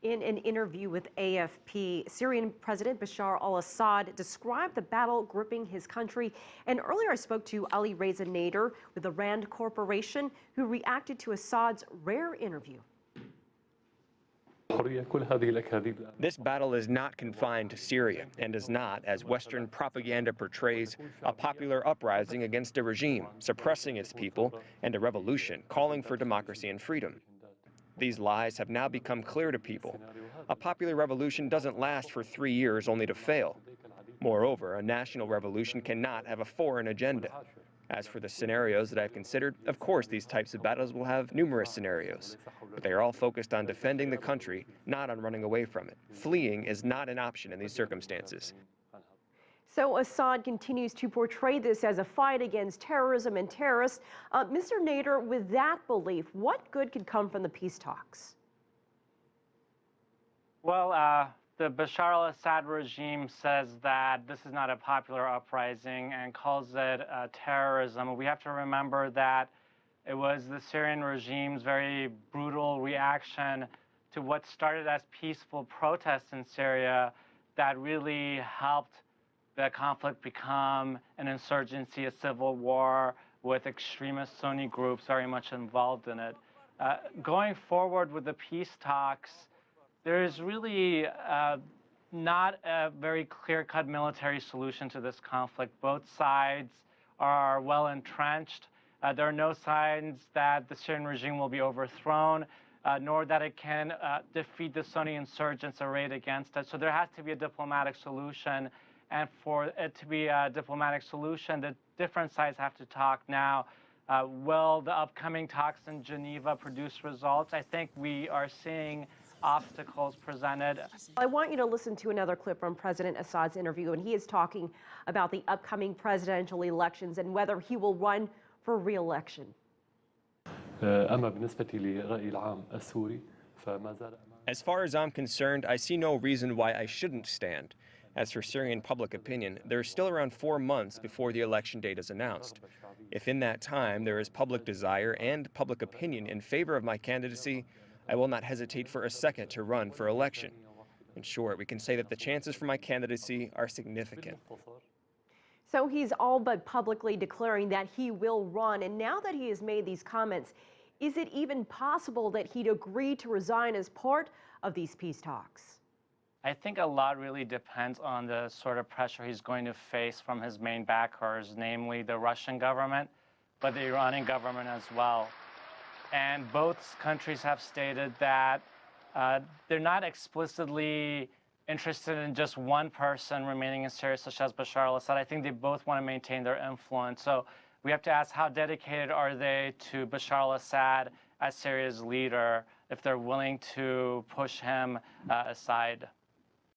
In an interview with AFP, Syrian President Bashar al-Assad described the battle gripping his country. And earlier I spoke to Alireza Nader with the RAND Corporation, who reacted to Assad's rare interview. This battle is not confined to Syria and is not, as Western propaganda portrays, a popular uprising against a regime, suppressing its people, and a revolution calling for democracy and freedom. These lies have now become clear to people. A popular revolution doesn't last for 3 years only to fail. Moreover, a national revolution cannot have a foreign agenda. As for the scenarios that I've considered, of course these types of battles will have numerous scenarios, but they are all focused on defending the country, not on running away from it. Fleeing is not an option in these circumstances. So Assad continues to portray this as a fight against terrorism and terrorists. Mr. Nader, with that belief, what good could come from the peace talks? Well, the Bashar al-Assad regime says that this is not a popular uprising and calls it terrorism. We have to remember that it was the Syrian regime's very brutal reaction to what started as peaceful protests in Syria that really helped the conflict become an insurgency, a civil war with extremist Sunni groups very much involved in it. Going forward with the peace talks, there is really not a very clear-cut military solution to this conflict. Both sides are well entrenched. There are no signs that the Syrian regime will be overthrown, nor that it can defeat the Sunni insurgents arrayed against it. So there has to be a diplomatic solution. And for it to be a diplomatic solution, the different sides have to talk now. Will the upcoming talks in Geneva produce results? I think we are seeing obstacles presented. I want you to listen to another clip from President Assad's interview, and he is talking about the upcoming presidential elections and whether he will run for re-election. As far as I'm concerned, I see no reason why I shouldn't stand. As for Syrian public opinion, there is still around 4 months before the election date is announced. If in that time there is public desire and public opinion in favor of my candidacy, I will not hesitate for a second to run for election. In short, we can say that the chances for my candidacy are significant. So he's all but publicly declaring that he will run. And now that he has made these comments, is it even possible that he'd agree to resign as part of these peace talks? I think a lot really depends on the sort of pressure he's going to face from his main backers, namely the Russian government, but the Iranian government as well. And both countries have stated that they're not explicitly interested in just one person remaining in Syria, such as Bashar al-Assad. I think they both want to maintain their influence. So we have to ask, how dedicated are they to Bashar al-Assad as Syria's leader, if they're willing to push him aside?